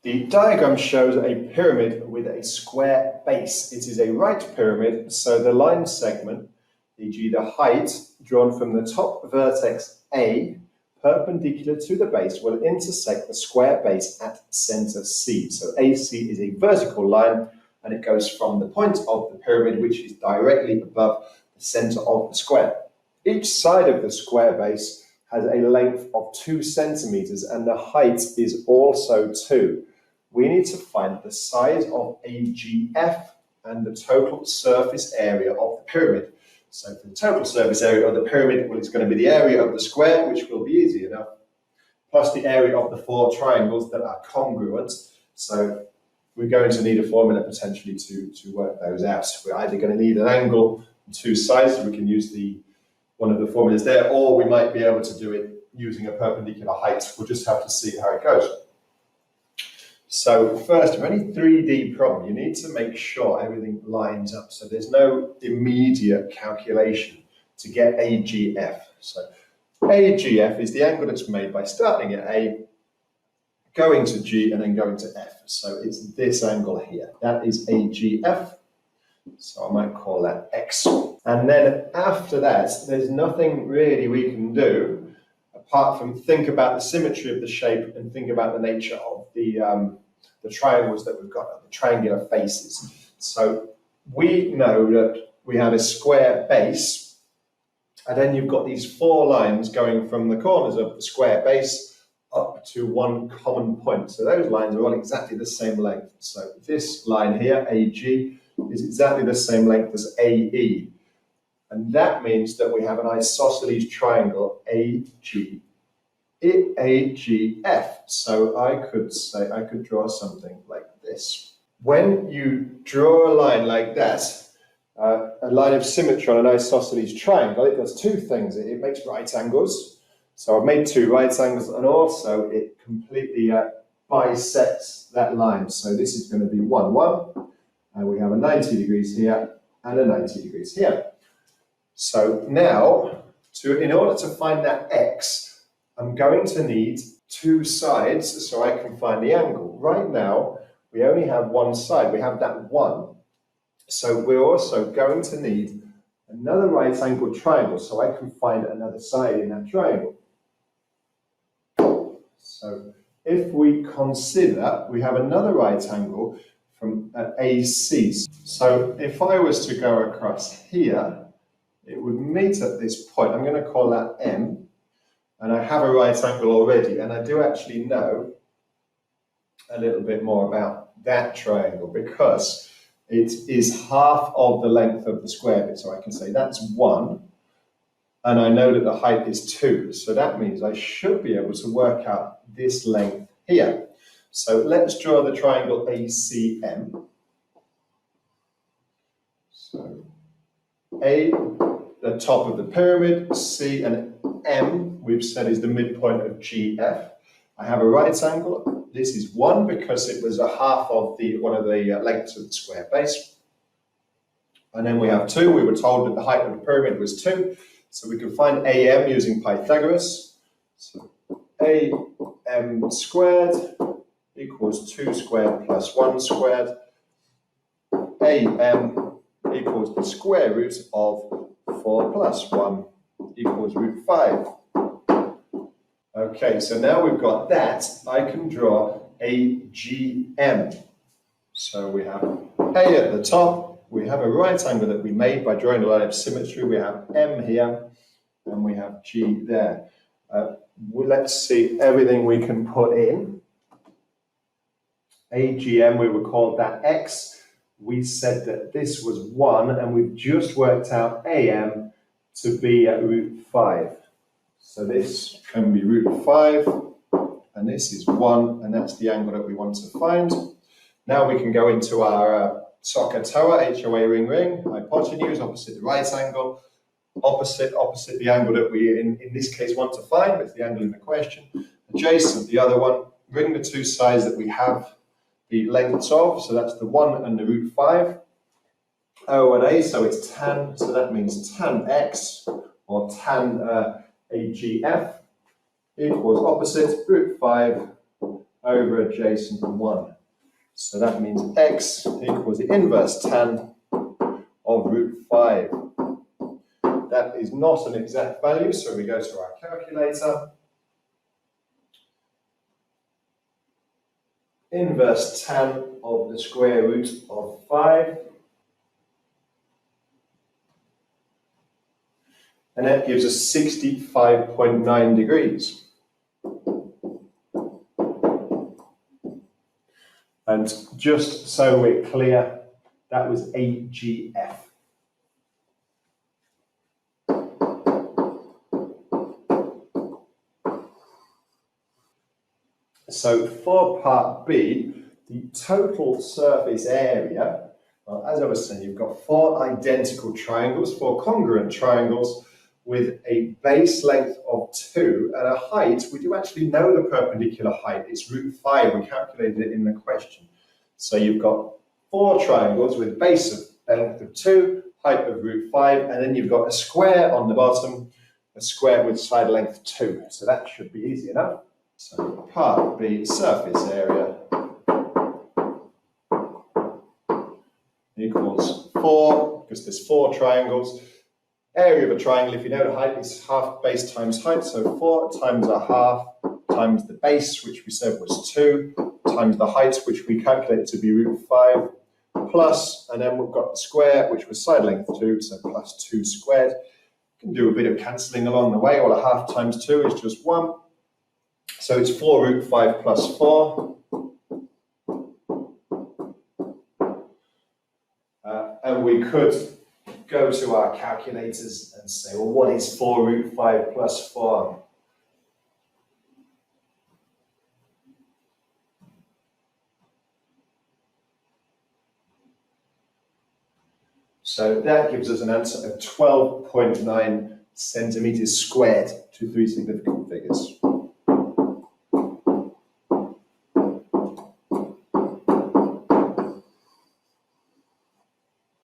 The diagram shows a pyramid with a square base. It is a right pyramid, so the line segment, e.g. the height, drawn from the top vertex A, perpendicular to the base, will intersect the square base at center C. So AC is a vertical line, and it goes from the point of the pyramid, which is directly above the center of the square. Each side of the square base has a length of 2 centimeters, and the height is also 2. We need to find the size of AGF and the total surface area of the pyramid. So for the total surface area of the pyramid, well, it's going to be the area of the square, which will be easy enough, plus the area of the 4 triangles that are congruent. So we're going to need a formula potentially to work those out. We're either going to need an angle on 2 sides, so we can use one of the formulas there, or we might be able to do it using a perpendicular height. We'll just have to see how it goes. So first, for any 3D problem, you need to make sure everything lines up. So there's no immediate calculation to get AGF. So AGF is the angle that's made by starting at A, going to G, and then going to F. So it's this angle here. That is AGF. So I might call that X. And then after that, there's nothing really we can do apart from think about the symmetry of the shape and think about the nature of the triangles that we've got, the triangular faces. So we know that we have a square base, and then you've got these 4 lines going from the corners of the square base up to one common point. So those lines are all exactly the same length. So this line here, AG, is exactly the same length as AE. And that means that we have an isosceles triangle, AGF. So I could draw something like this. When you draw a line like that, a line of symmetry on an isosceles triangle, it does 2 things. It makes right angles. So I've made 2 right angles, and also it completely bisects that line. So this is going to be 1, 1, and we have a 90 degrees here and a 90 degrees here. So now, in order to find that X, I'm going to need 2 sides so I can find the angle. Right now, we only have 1 side. We have that 1. So we're also going to need another right angle triangle so I can find another side in that triangle. So if we consider, we have another right angle from AC. So if I was to go across here, it would meet at this point. I'm going to call that M. And I have a right angle already, and I do actually know a little bit more about that triangle because it is half of the length of the square bit. So I can say that's 1, and I know that the height is 2. So that means I should be able to work out this length here. So let's draw the triangle ACM. So A, the top of the pyramid, C and M, we've said is the midpoint of GF. I have a right angle. This is 1 because it was a half of one of the lengths of the square base. And then we have 2. We were told that the height of the pyramid was 2. So we can find AM using Pythagoras. So AM squared equals 2 squared plus 1 squared. AM equals the square root of 4 plus 1 equals root 5. Okay, so now we've got that, I can draw AGM. So we have A at the top, we have a right angle that we made by drawing a line of symmetry, we have M here, and we have G there. Let's see everything we can put in. AGM, we were called that X. We said that this was 1, and we've just worked out AM to be at root 5. So this can be root 5, and this is 1, and that's the angle that we want to find. Now we can go into our SOHCAHTOA, HOA ring ring, hypotenuse, opposite the right angle, opposite the angle that we, in this case, want to find, it's the angle in the question, adjacent, the other one, ring the 2 sides that we have the lengths of, so that's the 1 and the root 5. O and A, so it's tan, so that means tan X, or tan AGF, equals opposite root 5 over adjacent 1. So that means x equals the inverse tan of root 5. That is not an exact value, so we go to our calculator. Inverse tan of the square root of 5. And that gives us 65.9 degrees. And just so we're clear, that was AGF. So for part B, the total surface area, well, as I was saying, you've got 4 identical triangles, 4 congruent triangles with a base length of 2 and a height. We do actually know the perpendicular height. It's root 5. We calculated it in the question. So you've got 4 triangles with base of length of 2, height of root 5, and then you've got a square on the bottom, a square with side length 2. So that should be easy enough. So part B, surface area equals 4, because there's 4 triangles. Area of a triangle, if you know the height, is half base times height. So 4 times a half times the base, which we said was 2, times the height, which we calculated to be root 5, plus, and then we've got the square, which was side length 2, so plus 2 squared. You can do a bit of cancelling along the way. Well, a half times 2 is just 1. So it's 4 root 5 plus 4. And we could go to our calculators and say, well, what is 4 root 5 plus 4? So that gives us an answer of 12.9 centimeters squared to 3 significant figures.